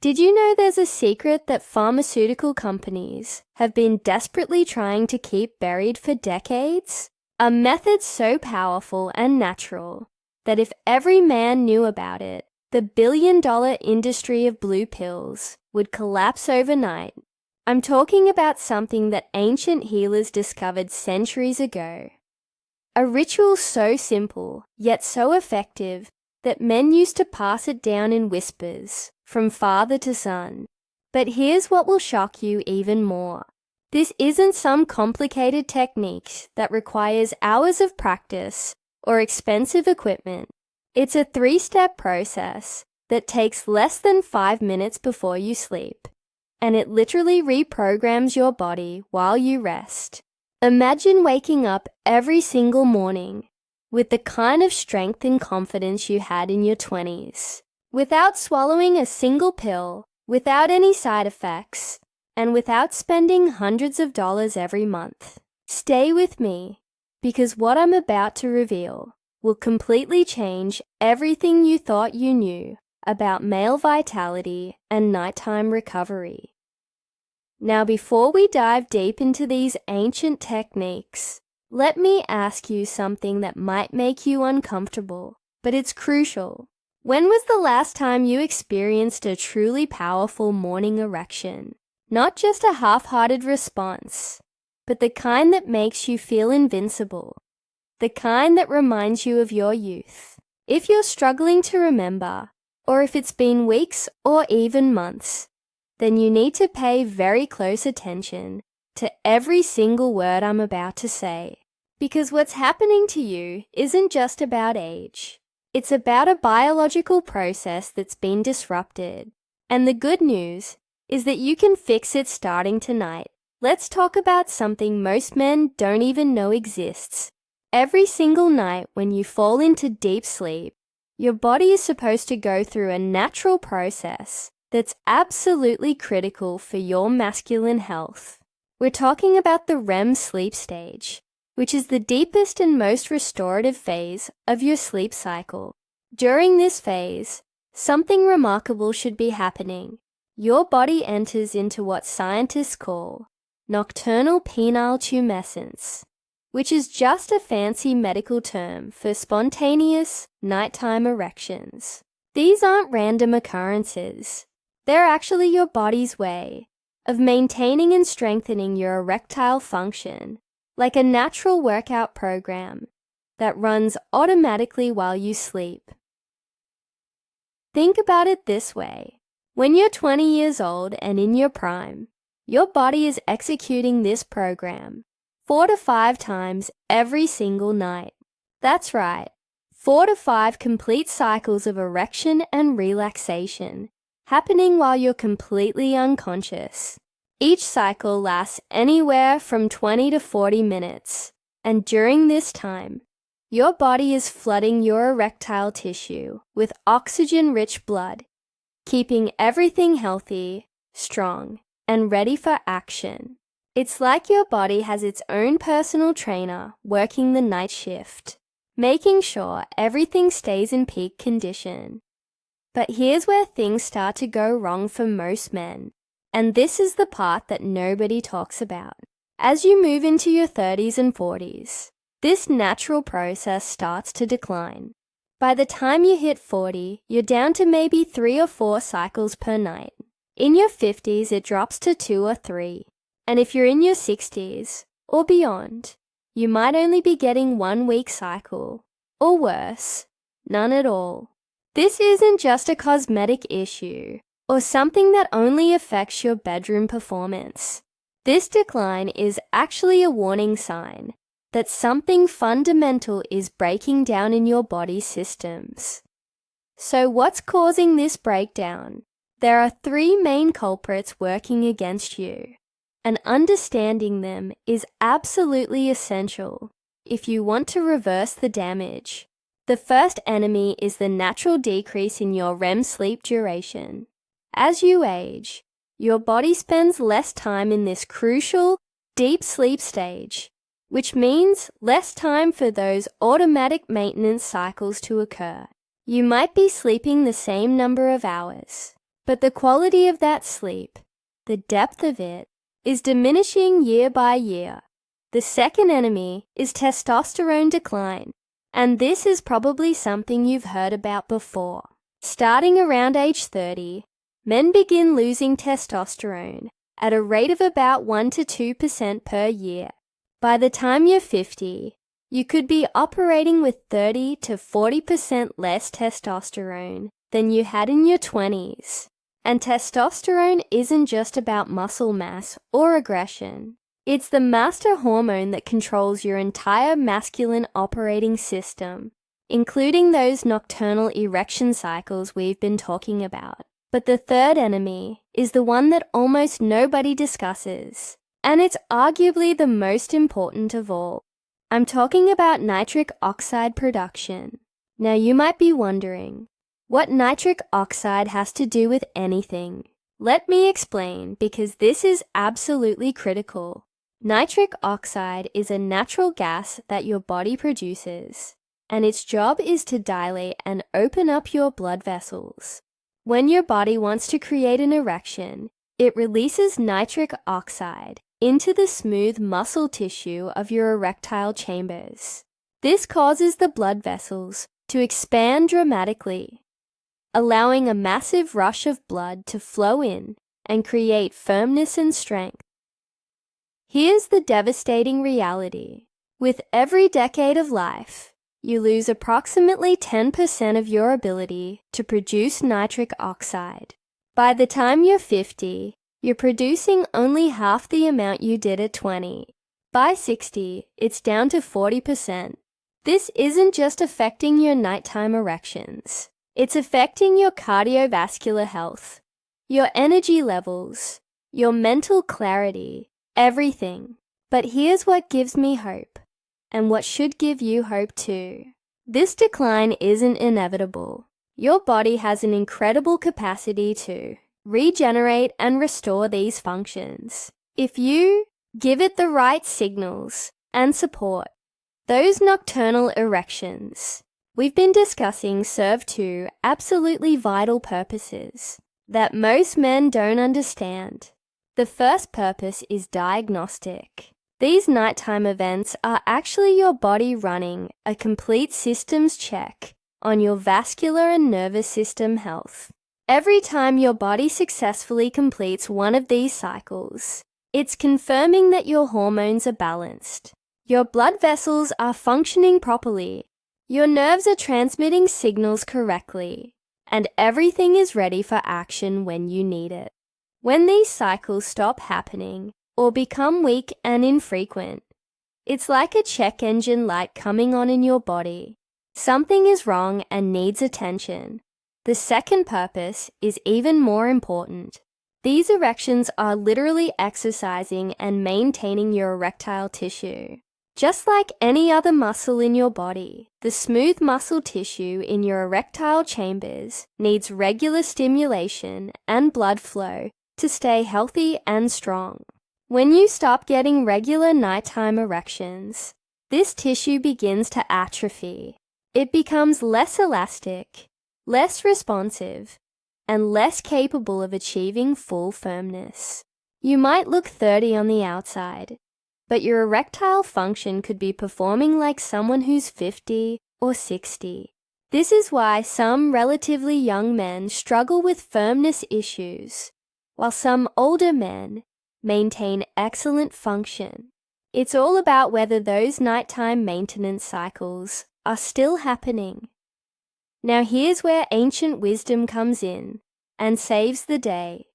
Did you know there's a secret that pharmaceutical companies have been desperately trying to keep buried for decades? A method so powerful and natural that if every man knew about it, the billion-dollar industry of blue pills would collapse overnight. I'm talking about something that ancient healers discovered centuries ago. A ritual so simple, yet so effective, that men used to pass it down in whispers, from father to son. But here's what will shock you even more. This isn't some complicated technique that requires hours of practice or expensive equipment. It's a 3-step process that takes less than 5 minutes before you sleep, and it literally reprograms your body while you rest. Imagine waking up every single morning with the kind of strength and confidence you had in your 20s, without swallowing a single pill, without any side effects, and without spending hundreds of dollars every month. Stay with me, because what I'm about to reveal will completely change everything you thought you knew about male vitality and nighttime recovery. Now, before we dive deep into these ancient techniques, let me ask you something that might make you uncomfortable, but it's crucial. When was the last time you experienced a truly powerful morning erection? Not just a half-hearted response, but the kind that makes you feel invincible, the kind that reminds you of your youth. If you're struggling to remember, or if it's been weeks or even months, then you need to pay very close attention to every single word I'm about to say. Because what's happening to you isn't just about age. It's about a biological process that's been disrupted. And the good news is that you can fix it starting tonight. Let's talk about something most men don't even know exists. Every single night when you fall into deep sleep, your body is supposed to go through a natural process that's absolutely critical for your masculine health. We're talking about the REM sleep stage, which is the deepest and most restorative phase of your sleep cycle. During this phase, something remarkable should be happening. Your body enters into what scientists call nocturnal penile tumescence, which is just a fancy medical term for spontaneous nighttime erections. These aren't random occurrences. They're actually your body's way of maintaining and strengthening your erectile function, like a natural workout program that runs automatically while you sleep. Think about it this way. When you're 20 years old and in your prime, your body is executing this program 4 to 5 times every single night. That's right, 4 to 5 complete cycles of erection and relaxation, happening while you're completely unconscious. Each cycle lasts anywhere from 20 to 40 minutes, and during this time, your body is flooding your erectile tissue with oxygen-rich blood, keeping everything healthy, strong, and ready for action. It's like your body has its own personal trainer working the night shift, making sure everything stays in peak condition. But here's where things start to go wrong for most men, and this is the part that nobody talks about. As you move into your 30s and 40s, this natural process starts to decline. By the time you hit 40, you're down to maybe 3 or 4 cycles per night. In your 50s, it drops to 2 or 3. And if you're in your 60s or beyond, you might only be getting 1 week cycle, or worse, none at all. This isn't just a cosmetic issue or something that only affects your bedroom performance. This decline is actually a warning sign that something fundamental is breaking down in your body's systems. So what's causing this breakdown? There are 3 main culprits working against you, and understanding them is absolutely essential if you want to reverse the damage. The first enemy is the natural decrease in your REM sleep duration. As you age, your body spends less time in this crucial, deep sleep stage, which means less time for those automatic maintenance cycles to occur. You might be sleeping the same number of hours, But the quality of that sleep, the depth of it, is diminishing year by year. The second enemy is testosterone decline, and this is probably something you've heard about before. Starting around age 30, men begin losing testosterone at a rate of about 1 to 2% per year. By the time you're 50, you could be operating with 30 to 40% less testosterone than you had in your 20s. And testosterone isn't just about muscle mass or aggression. It's the master hormone that controls your entire masculine operating system, including those nocturnal erection cycles we've been talking about. But the third enemy is the one that almost nobody discusses, and it's arguably the most important of all. I'm talking about nitric oxide production. Now you might be wondering, what nitric oxide has to do with anything? Let me explain, because this is absolutely critical. Nitric oxide is a natural gas that your body produces, and its job is to dilate and open up your blood vessels. When your body wants to create an erection, it releases nitric oxide into the smooth muscle tissue of your erectile chambers. This causes the blood vessels to expand dramatically, allowing a massive rush of blood to flow in and create firmness and strength. Here's the devastating reality. With every decade of life, you lose approximately 10% of your ability to produce nitric oxide. By the time you're 50, you're producing only half the amount you did at 20. By 60, it's down to 40%. This isn't just affecting your nighttime erections. It's affecting your cardiovascular health, your energy levels, your mental clarity, everything. But here's what gives me hope, and what should give you hope too. This decline isn't inevitable. Your body has an incredible capacity to regenerate and restore these functions if you give it the right signals and support. Those nocturnal erections we've been discussing serve two absolutely vital purposes that most men don't understand. The first purpose is diagnostic. These nighttime events are actually your body running a complete systems check on your vascular and nervous system health. Every time your body successfully completes one of these cycles, it's confirming that your hormones are balanced, your blood vessels are functioning properly, your nerves are transmitting signals correctly, and everything is ready for action when you need it. When these cycles stop happening or become weak and infrequent, it's like a check engine light coming on in your body. Something is wrong and needs attention. The second purpose is even more important. These erections are literally exercising and maintaining your erectile tissue. Just like any other muscle in your body, the smooth muscle tissue in your erectile chambers needs regular stimulation and blood flow to stay healthy and strong. When you stop getting regular nighttime erections, this tissue begins to atrophy. It becomes less elastic, less responsive, and less capable of achieving full firmness. You might look 30 on the outside, but your erectile function could be performing like someone who's 50 or 60. This is why some relatively young men struggle with firmness issues, while some older men maintain excellent function. It's all about whether those nighttime maintenance cycles are still happening. Now here's where ancient wisdom comes in and saves the day.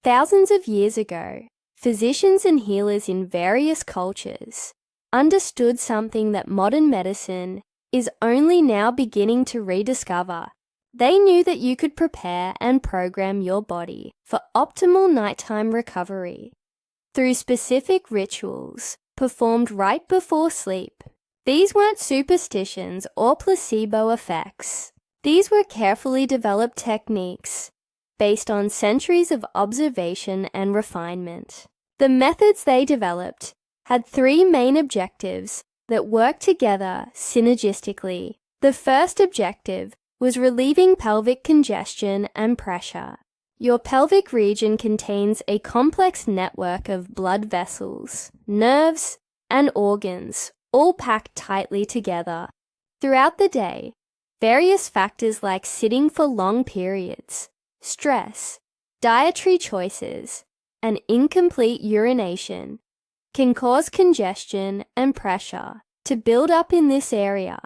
Thousands of years ago, physicians and healers in various cultures understood something that modern medicine is only now beginning to rediscover. They knew that you could prepare and program your body for optimal nighttime recovery through specific rituals performed right before sleep. These weren't superstitions or placebo effects. These were carefully developed techniques based on centuries of observation and refinement. The methods they developed had three main objectives that worked together synergistically. The first objective was relieving pelvic congestion and pressure. Your pelvic region contains a complex network of blood vessels, nerves, and organs, all packed tightly together. Throughout the day, various factors like sitting for long periods, stress, dietary choices, and incomplete urination can cause congestion and pressure to build up in this area.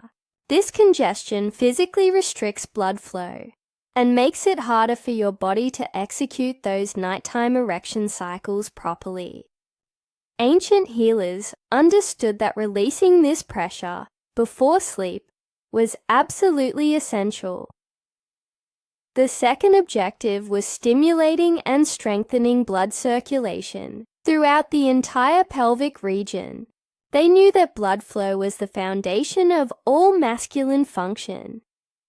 This congestion physically restricts blood flow and makes it harder for your body to execute those nighttime erection cycles properly. Ancient healers understood that releasing this pressure before sleep was absolutely essential. The second objective was stimulating and strengthening blood circulation throughout the entire pelvic region. They knew that blood flow was the foundation of all masculine function,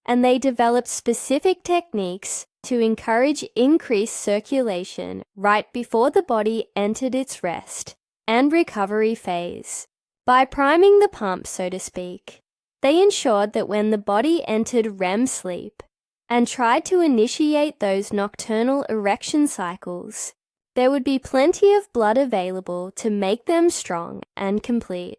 and they developed specific techniques to encourage increased circulation right before the body entered its rest and recovery phase. By priming the pump, so to speak, they ensured that when the body entered REM sleep and tried to initiate those nocturnal erection cycles, there would be plenty of blood available to make them strong and complete.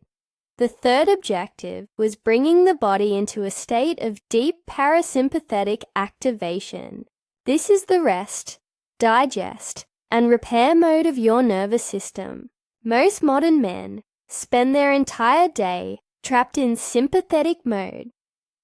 The third objective was bringing the body into a state of deep parasympathetic activation. This is the rest, digest, and repair mode of your nervous system. Most modern men spend their entire day trapped in sympathetic mode,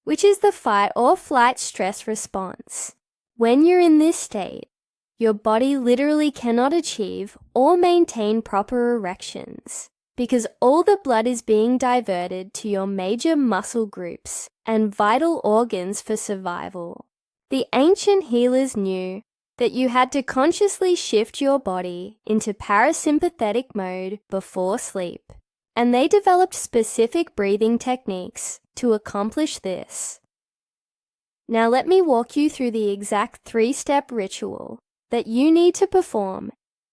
which is the fight or flight stress response. When you're in this state, your body literally cannot achieve or maintain proper erections because all the blood is being diverted to your major muscle groups and vital organs for survival. The ancient healers knew that you had to consciously shift your body into parasympathetic mode before sleep, and they developed specific breathing techniques to accomplish this. Now let me walk you through the exact 3-step ritual that you need to perform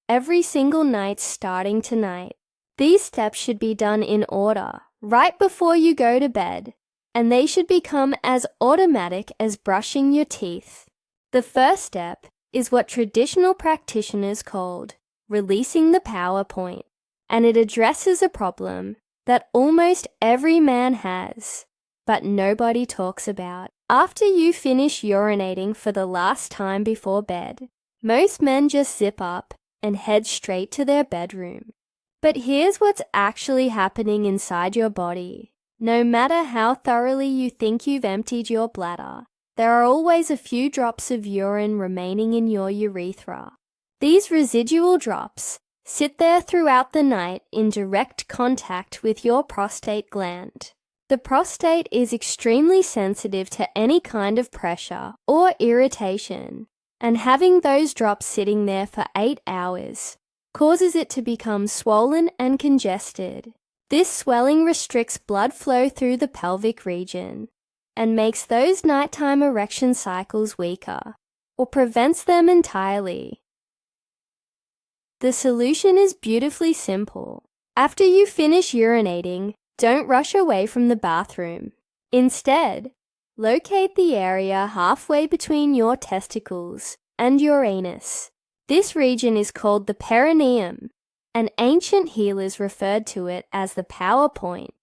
every single night starting tonight. These steps should be done in order right before you go to bed, and they should become as automatic as brushing your teeth. The first step is what traditional practitioners called releasing the power point, and it addresses a problem that almost every man has, but nobody talks about. After you finish urinating for the last time before bed, most men just zip up and head straight to their bedroom. But here's what's actually happening inside your body. No matter how thoroughly you think you've emptied your bladder, there are always a few drops of urine remaining in your urethra. These residual drops sit there throughout the night in direct contact with your prostate gland. The prostate is extremely sensitive to any kind of pressure or irritation, and having those drops sitting there for 8 hours causes it to become swollen and congested. This swelling restricts blood flow through the pelvic region and makes those nighttime erection cycles weaker or prevents them entirely. The solution is beautifully simple. After you finish urinating, don't rush away from the bathroom. Instead, locate the area halfway between your testicles and your anus. This region is called the perineum, and ancient healers referred to it as the power point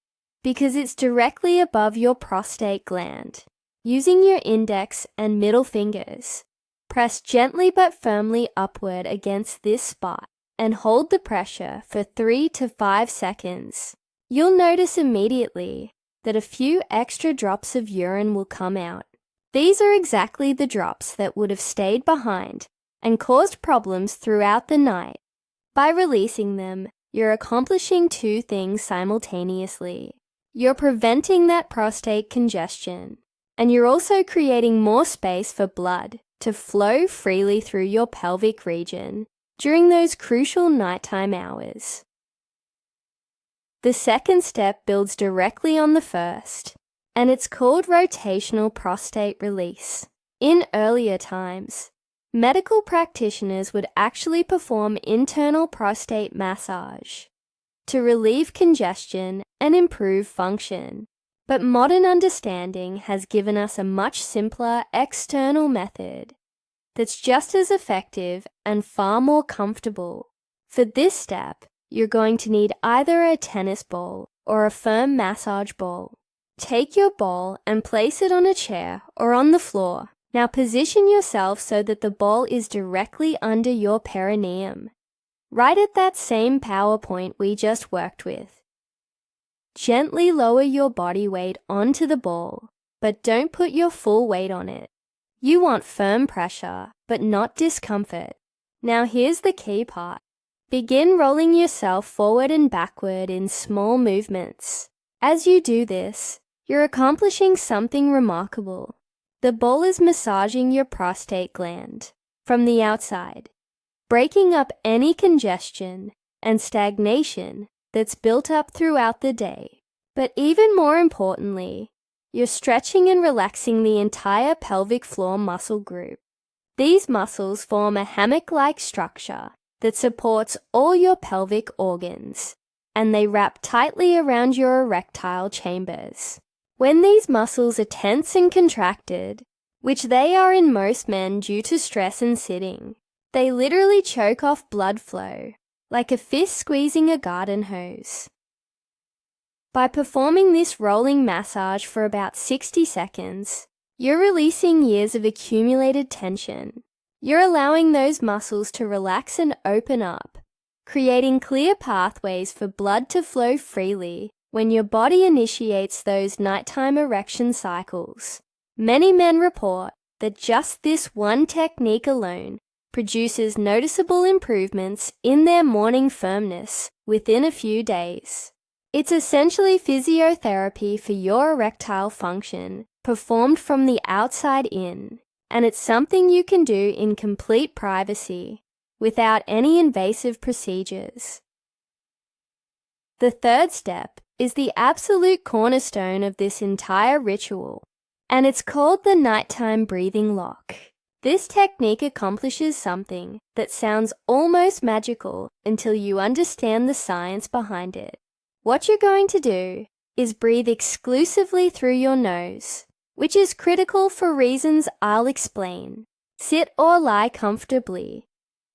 because it's directly above your prostate gland. Using your index and middle fingers, press gently but firmly upward against this spot and hold the pressure for 3 to 5 seconds. You'll notice immediately that a few extra drops of urine will come out. These are exactly the drops that would have stayed behind and caused problems throughout the night. By releasing them, you're accomplishing 2 things simultaneously. You're preventing that prostate congestion, and you're also creating more space for blood to flow freely through your pelvic region during those crucial nighttime hours. The second step builds directly on the first, and it's called rotational prostate release. In earlier times, medical practitioners would actually perform internal prostate massage to relieve congestion and improve function. But modern understanding has given us a much simpler external method. that's just as effective and far more comfortable. For this step, you're going to need either a tennis ball or a firm massage ball. Take your ball and place it on a chair or on the floor. Now position yourself so that the ball is directly under your perineum, right at that same power point we just worked with. Gently lower your body weight onto the ball, but don't put your full weight on it. You want firm pressure, but not discomfort. Now here's the key part. Begin rolling yourself forward and backward in small movements. As you do this, you're accomplishing something remarkable. The ball is massaging your prostate gland from the outside, breaking up any congestion and stagnation that's built up throughout the day. But even more importantly, you're stretching and relaxing the entire pelvic floor muscle group. These muscles form a hammock-like structure that supports all your pelvic organs, and they wrap tightly around your erectile chambers. When these muscles are tense and contracted, which they are in most men due to stress and sitting, they literally choke off blood flow, like a fist squeezing a garden hose. By performing this rolling massage for about 60 seconds, you're releasing years of accumulated tension. You're allowing those muscles to relax and open up, creating clear pathways for blood to flow freely when your body initiates those nighttime erection cycles. Many men report that just this one technique alone produces noticeable improvements in their morning firmness within a few days. It's essentially physiotherapy for your erectile function, performed from the outside in, and it's something you can do in complete privacy, without any invasive procedures. The third step is the absolute cornerstone of this entire ritual, and it's called the nighttime breathing lock. This technique accomplishes something that sounds almost magical until you understand the science behind it. What you're going to do is breathe exclusively through your nose, which is critical for reasons I'll explain. Sit or lie comfortably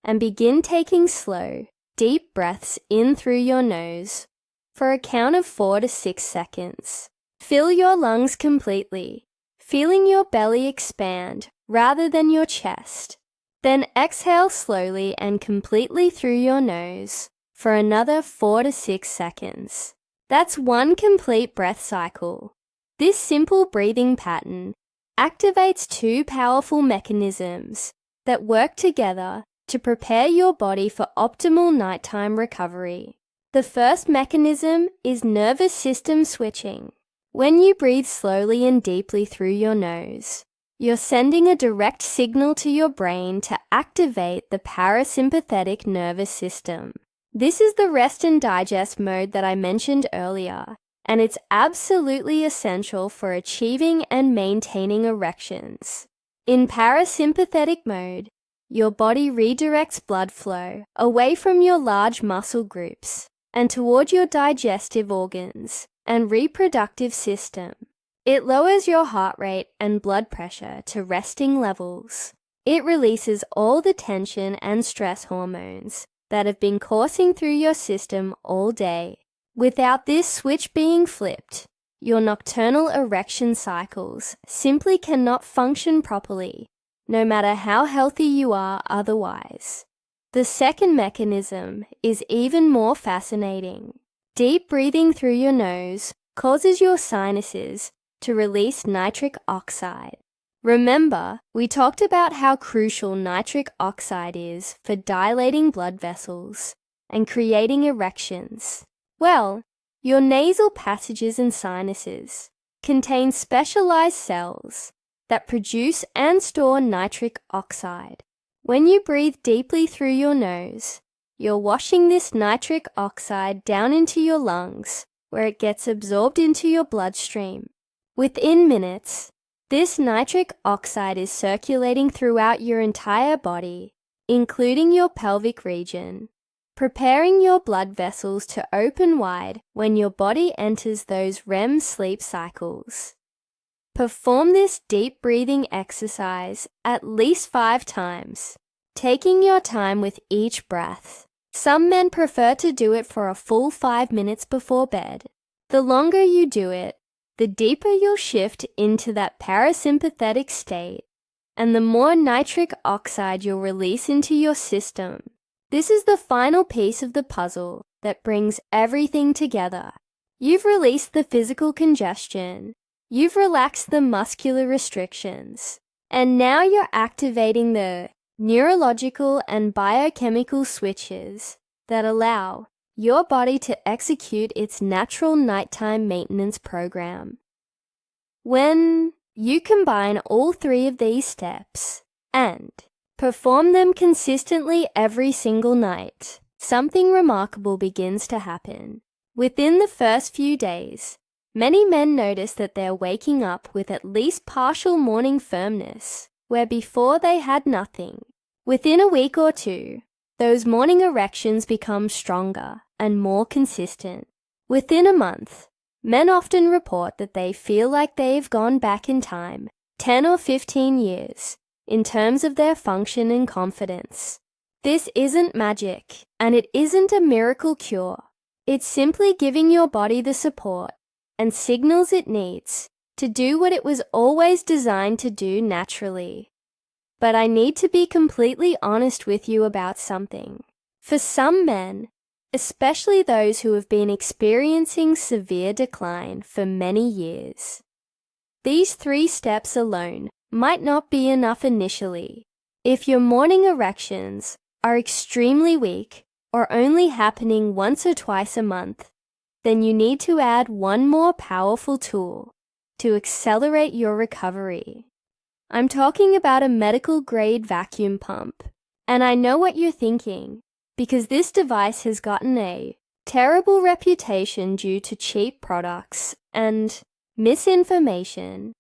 and begin taking slow, deep breaths in through your nose for a count of 4 to 6 seconds. Fill your lungs completely, feeling your belly expand rather than your chest. Then exhale slowly and completely through your nose for another 4 to 6 seconds. That's one complete breath cycle. This simple breathing pattern activates two powerful mechanisms that work together to prepare your body for optimal nighttime recovery. The first mechanism is nervous system switching. When you breathe slowly and deeply through your nose, you're sending a direct signal to your brain to activate the parasympathetic nervous system. This is the rest and digest mode that I mentioned earlier, and it's absolutely essential for achieving and maintaining erections. In parasympathetic mode, your body redirects blood flow away from your large muscle groups and toward your digestive organs and reproductive system. It lowers your heart rate and blood pressure to resting levels. It releases all the tension and stress hormones that have been coursing through your system all day. Without this switch being flipped, your nocturnal erection cycles simply cannot function properly, no matter how healthy you are otherwise. The second mechanism is even more fascinating. Deep breathing through your nose causes your sinuses to release nitric oxide. Remember, we talked about how crucial nitric oxide is for dilating blood vessels and creating erections. Well, your nasal passages and sinuses contain specialized cells that produce and store nitric oxide. When you breathe deeply through your nose, you're washing this nitric oxide down into your lungs, where it gets absorbed into your bloodstream. Within minutes, this nitric oxide is circulating throughout your entire body, including your pelvic region, preparing your blood vessels to open wide when your body enters those REM sleep cycles. Perform this deep breathing exercise at least 5 times, taking your time with each breath. Some men prefer to do it for a full 5 minutes before bed. The longer you do it, the deeper you'll shift into that parasympathetic state, and the more nitric oxide you'll release into your system. This is the final piece of the puzzle that brings everything together. You've released the physical congestion, you've relaxed the muscular restrictions, and now you're activating the neurological and biochemical switches that allow your body to execute its natural nighttime maintenance program. When you combine all 3 of these steps and perform them consistently every single night, something remarkable begins to happen. Within the first few days, many men notice that they're waking up with at least partial morning firmness, where before they had nothing. Within a week or 2, those morning erections become stronger and more consistent. Within a month, men often report that they feel like they've gone back in time 10 or 15 years in terms of their function and confidence. This isn't magic, and it isn't a miracle cure. It's simply giving your body the support and signals it needs to do what it was always designed to do naturally. But I need to be completely honest with you about something. For some men, especially those who have been experiencing severe decline for many years, these 3 steps alone might not be enough initially. If your morning erections are extremely weak or only happening once or twice a month, then you need to add one more powerful tool to accelerate your recovery. I'm talking about a medical-grade vacuum pump, and I know what you're thinking, because this device has gotten a terrible reputation due to cheap products and misinformation.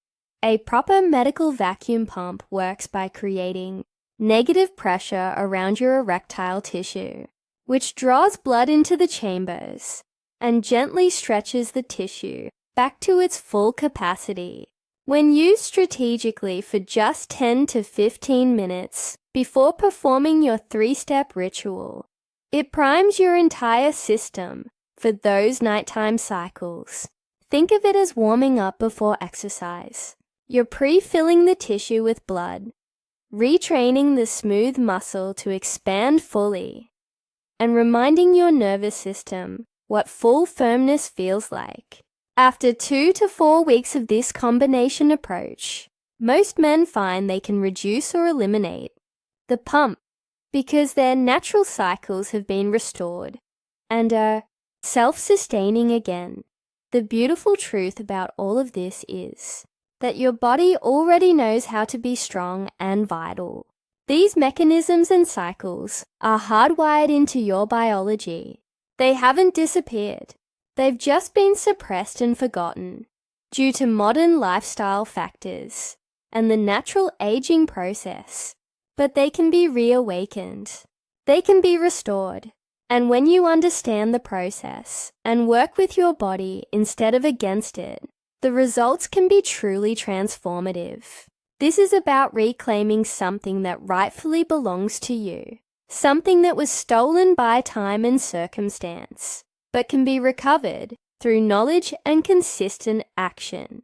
A proper medical vacuum pump works by creating negative pressure around your erectile tissue, which draws blood into the chambers and gently stretches the tissue back to its full capacity. When used strategically for just 10 to 15 minutes before performing your 3-step ritual, it primes your entire system for those nighttime cycles. Think of it as warming up before exercise. You're pre-filling the tissue with blood, retraining the smooth muscle to expand fully, and reminding your nervous system what full firmness feels like. After 2 to 4 weeks of this combination approach, most men find they can reduce or eliminate the pump because their natural cycles have been restored and are self-sustaining again. The beautiful truth about all of this is that your body already knows how to be strong and vital. These mechanisms and cycles are hardwired into your biology. They haven't disappeared. They've just been suppressed and forgotten due to modern lifestyle factors and the natural aging process, but they can be reawakened. They can be restored. And when you understand the process and work with your body instead of against it, the results can be truly transformative. This is about reclaiming something that rightfully belongs to you, something that was stolen by time and circumstance, but can be recovered through knowledge and consistent action.